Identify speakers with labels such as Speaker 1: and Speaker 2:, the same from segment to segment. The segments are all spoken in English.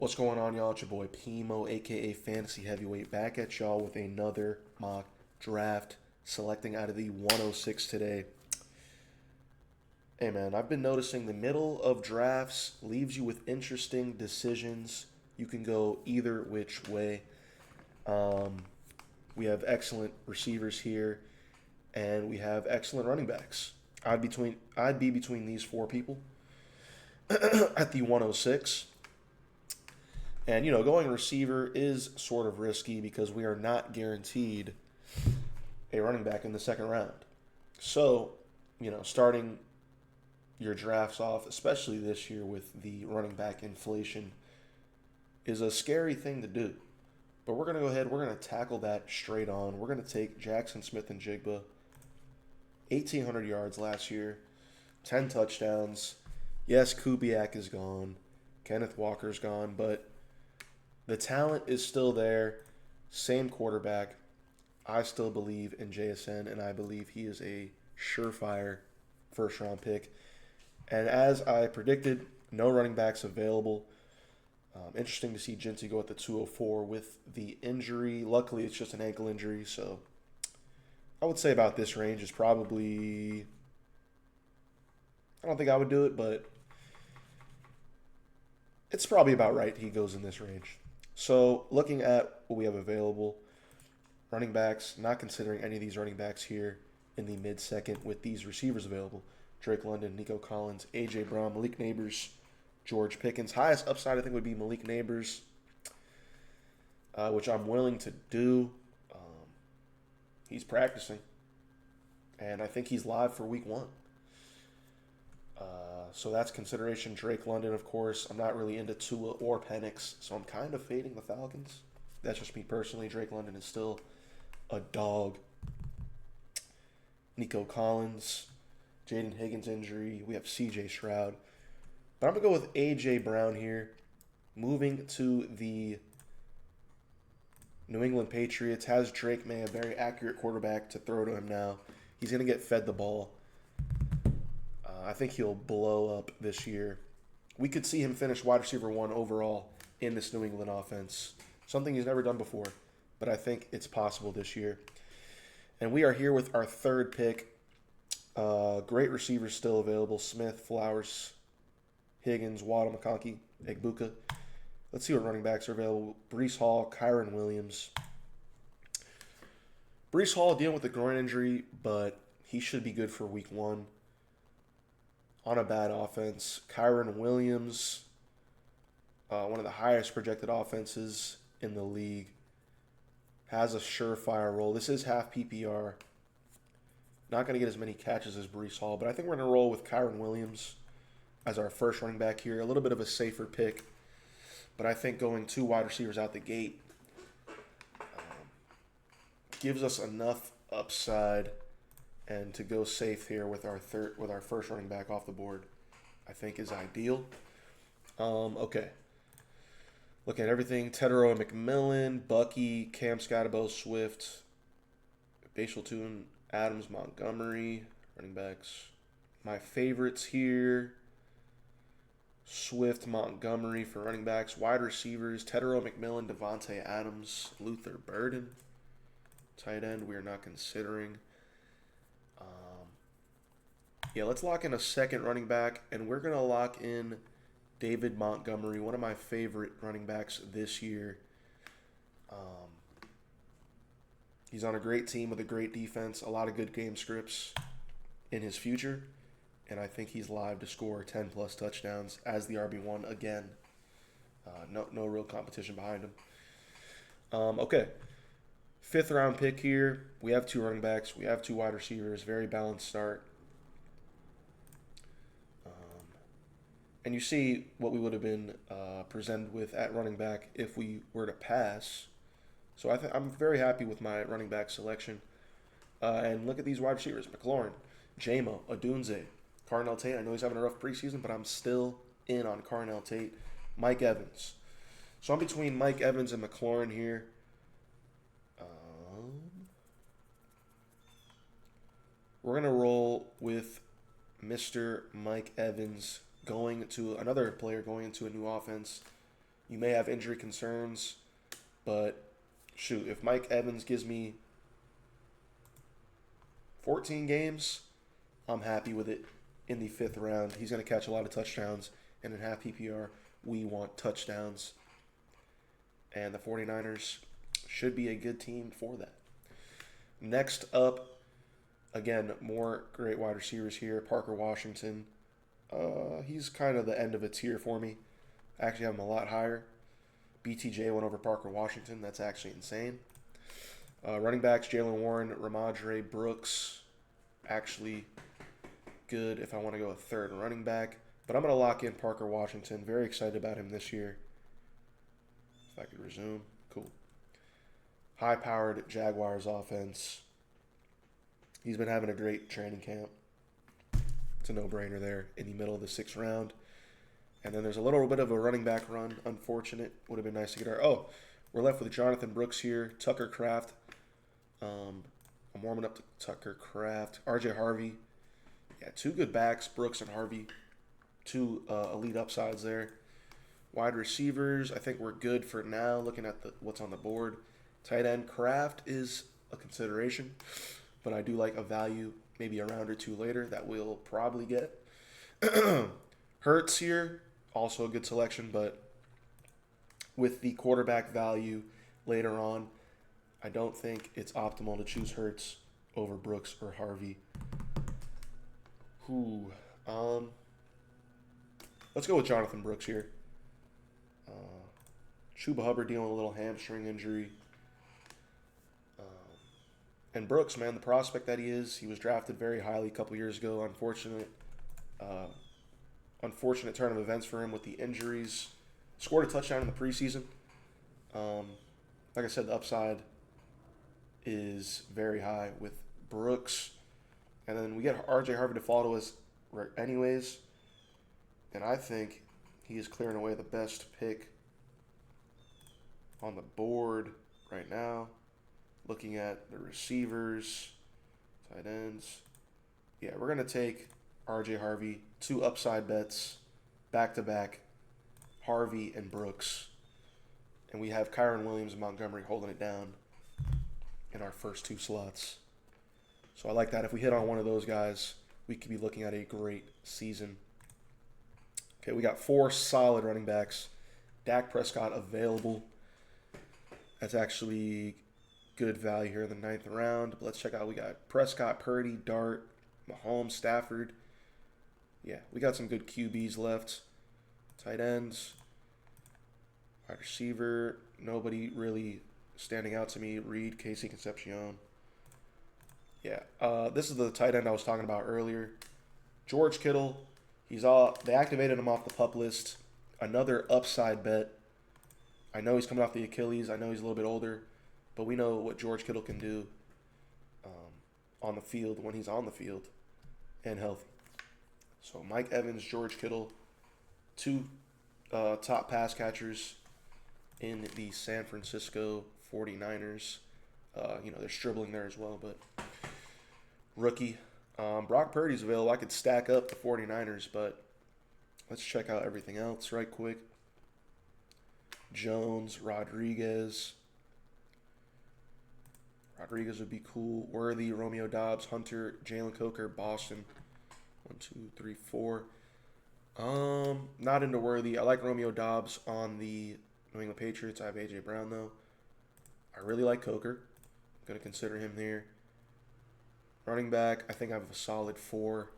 Speaker 1: What's going on, y'all? It's your boy Pimo, aka Fantasy Heavyweight, back at y'all with another mock draft, selecting out of the 106 today. Hey man, I've been noticing the middle of drafts leaves you with interesting decisions. You can go either which way. Um, we have excellent receivers here, and we have excellent running backs. I'd be between these four people at the 106. And, going receiver is sort of risky because we are not guaranteed a running back in the second round. So, starting your drafts off, especially this year with the running back inflation, is a scary thing to do. But we're going to go ahead, we're going to tackle that straight on. We're going to take Jackson Smith and Jigba, 1,800 yards last year, 10 touchdowns. Yes, Kubiak is gone. Kenneth Walker's gone, but the talent is still there. Same quarterback. I still believe in JSN, and I believe he is a surefire first-round pick. And as I predicted, no running backs available. Interesting to see Jinty go at the 204 with the injury. Luckily, it's just an ankle injury, so I would say about this range is probably... I don't think I would do it, but it's probably about right he goes in this range. So looking at what we have available, running backs, not considering any of these running backs here in the mid-second with these receivers available. Drake London, Nico Collins, A.J. Brown, Malik Neighbors, George Pickens. Highest upside, I think, would be Malik Neighbors, which I'm willing to do. He's practicing, and I think he's live for week one. So that's consideration. Drake London, of course. I'm not really into Tua or Penix, so I'm kind of fading the Falcons. That's just me personally. Drake London is still a dog. Nico Collins, Jaden Higgins injury. We have C.J. Stroud. But I'm going to go with A.J. Brown here. Moving to the New England Patriots. Has Drake May, a very accurate quarterback, to throw to him now. He's going to get fed the ball. I think he'll blow up this year. We could see him finish wide receiver 1 overall in this New England offense. Something he's never done before, but I think it's possible this year. And we are here with our third pick. Great receivers still available. Smith, Flowers, Higgins, Waddle, McConkey, Egbuka. Let's see what running backs are available. Breece Hall, Kyron Williams. Breece Hall dealing with a groin injury, but he should be good for week 1. On a bad offense. Kyron Williams, one of the highest projected offenses in the league, has a surefire role. This is half PPR. Not going to get as many catches as Breece Hall, but I think we're going to roll with Kyron Williams as our first running back here. A little bit of a safer pick, but I think going 2 wide receivers out the gate gives us enough upside. And to go safe here with our first running back off the board, I think is ideal. Okay. Looking at everything, Tedero and McMillan, Bucky, Cam Scatterbo, Swift, Bashal Toon, Adams, Montgomery, running backs. My favorites here, Swift, Montgomery for running backs. Wide receivers, Tedero, McMillan, Devontae Adams, Luther Burden. Tight end, we are not considering. Yeah, let's lock in a second running back, and we're going to lock in David Montgomery, one of my favorite running backs this year. He's on a great team with a great defense, a lot of good game scripts in his future, and I think he's live to score 10-plus touchdowns as the RB1 again. No real competition behind him. Okay, 5th-round pick here. We have 2 running backs. We have 2 wide receivers. Very balanced start. And you see what we would have been presented with at running back if we were to pass. So I'm very happy with my running back selection. And look at these wide receivers. McLaurin, Jamo, Odunze, Carnell Tate. I know he's having a rough preseason, but I'm still in on Carnell Tate. Mike Evans. So I'm between Mike Evans and McLaurin here. We're going to roll with Mr. Mike Evans going to another player going into a new offense. You may have injury concerns, but shoot, if Mike Evans gives me 14 games, I'm happy with it in the 5th round. He's going to catch a lot of touchdowns, and in half PPR, we want touchdowns. And the 49ers should be a good team for that. Next up, again, more great wide receivers here. Parker Washington. He's kind of the end of a tier for me. I actually have him a lot higher. BTJ went over Parker Washington. That's actually insane. Running backs, Jalen Warren, Ramondre Brooks. Actually good if I want to go a third running back. But I'm going to lock in Parker Washington. Very excited about him this year. If I could resume. Cool. High-powered Jaguars offense. He's been having a great training camp. It's a no-brainer there in the middle of the 6th round. And then there's a little bit of a running back run. Unfortunate. Would have been nice to get our... Oh, we're left with Jonathan Brooks here. Tucker Kraft. I'm warming up to Tucker Kraft. RJ Harvey. Yeah, 2 good backs. Brooks and Harvey. 2 elite upsides there. Wide receivers, I think we're good for now, looking at what's on the board. Tight end, Kraft is a consideration, but I do like a value maybe a round or 2 later that we'll probably get. Hurts here, also a good selection, but with the quarterback value later on, I don't think it's optimal to choose Hurts over Brooks or Harvey. Let's go with Jonathan Brooks here. Chuba Hubbard dealing with a little hamstring injury. And Brooks, man, the prospect that he was drafted very highly a couple years ago. Unfortunate turn of events for him with the injuries. Scored a touchdown in the preseason. Like I said, the upside is very high with Brooks. And then we get RJ Harvey to follow us anyways. And I think he is clearing away the best pick on the board right now. Looking at the receivers, tight ends. Yeah, we're going to take RJ Harvey, 2 upside bets, back-to-back, Harvey and Brooks. And we have Kyron Williams and Montgomery holding it down in our first 2 slots. So I like that. If we hit on one of those guys, we could be looking at a great season. Okay, we got 4 solid running backs. Dak Prescott available. That's actually good value here in the 9th round. But let's check out. We got Prescott, Purdy, Dart, Mahomes, Stafford. Yeah, we got some good QBs left. Tight ends. Wide receiver. Nobody really standing out to me. Reed, Casey Concepcion. Yeah, this is the tight end I was talking about earlier. George Kittle. They activated him off the PUP list. Another upside bet. I know he's coming off the Achilles. I know he's a little bit older. But we know what George Kittle can do on the field when he's on the field and healthy. So Mike Evans, George Kittle, 2 top pass catchers in the San Francisco 49ers. They're dribbling there as well, but rookie. Brock Purdy's available. I could stack up the 49ers, but let's check out everything else right quick. Jones, Rodriguez. Rodriguez would be cool. Worthy, Romeo Doubs, Hunter, Jalen Coker, Boston. 1, 2, 3, 4. Not into Worthy. I like Romeo Doubs on the New England Patriots. I have A.J. Brown, though. I really like Coker. I'm going to consider him here. Running back, I think I have a solid 4.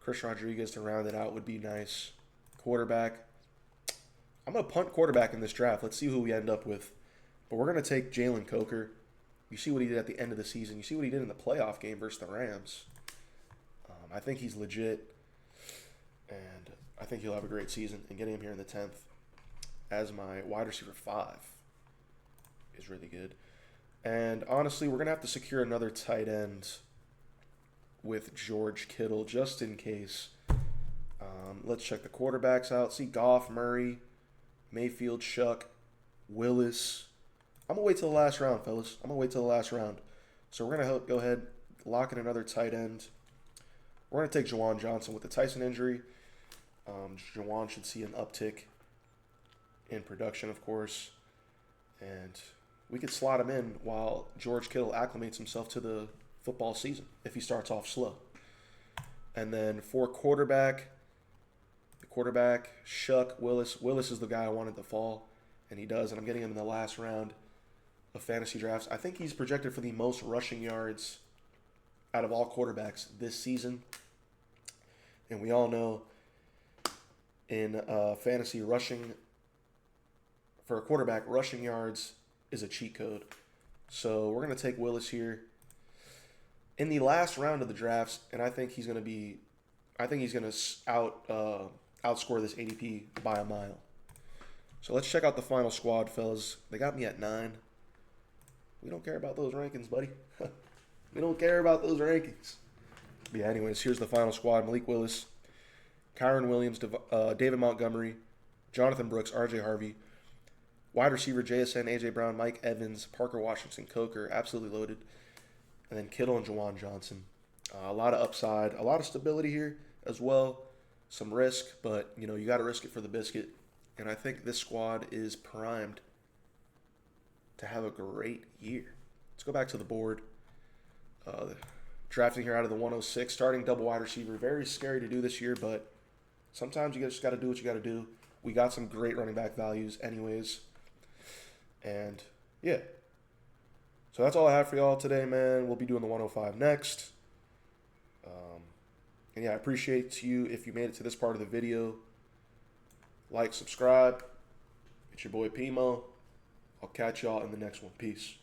Speaker 1: Chris Rodriguez to round it out would be nice. Quarterback. I'm going to punt quarterback in this draft. Let's see who we end up with. But we're going to take Jalen Coker. You see what he did at the end of the season. You see what he did in the playoff game versus the Rams. I think he's legit. And I think he'll have a great season. And getting him here in the 10th as my wide receiver 5 is really good. And honestly, we're going to have to secure another tight end with George Kittle just in case. Let's check the quarterbacks out. See Goff, Murray, Mayfield, Shuck, Willis. I'm going to wait till the last round, fellas. I'm going to wait till the last round. So we're going to go ahead, lock in another tight end. We're going to take Juwan Johnson with the Tyson injury. Juwan should see an uptick in production, of course. And we could slot him in while George Kittle acclimates himself to the football season if he starts off slow. And then for quarterback, Shuck Willis. Willis is the guy I wanted to fall, and he does, and I'm getting him in the last round of fantasy drafts. I think he's projected for the most rushing yards out of all quarterbacks this season. And we all know in fantasy rushing, for a quarterback, rushing yards is a cheat code. So we're going to take Willis here in the last round of the drafts, and I think he's going to outscore this ADP by a mile. So let's check out the final squad, fellas. They got me at 9. We don't care about those rankings, buddy. We don't care about those rankings. But yeah, anyways, here's the final squad. Malik Willis, Kyron Williams, David Montgomery, Jonathan Brooks, RJ Harvey, wide receiver JSN, AJ Brown, Mike Evans, Parker Washington, Coker, absolutely loaded. And then Kittle and Jawan Johnson. A lot of upside, a lot of stability here as well. Some risk, but you got to risk it for the biscuit. And I think this squad is primed to have a great year. Let's go back to the board. Drafting here out of the 106, starting double wide receiver. Very scary to do this year, but sometimes you just got to do what you got to do. We got some great running back values anyways. And yeah. So that's all I have for y'all today, man. We'll be doing the 105 next. And yeah, I appreciate you if you made it to this part of the video. Like, subscribe. It's your boy Pimo. I'll catch y'all in the next one. Peace.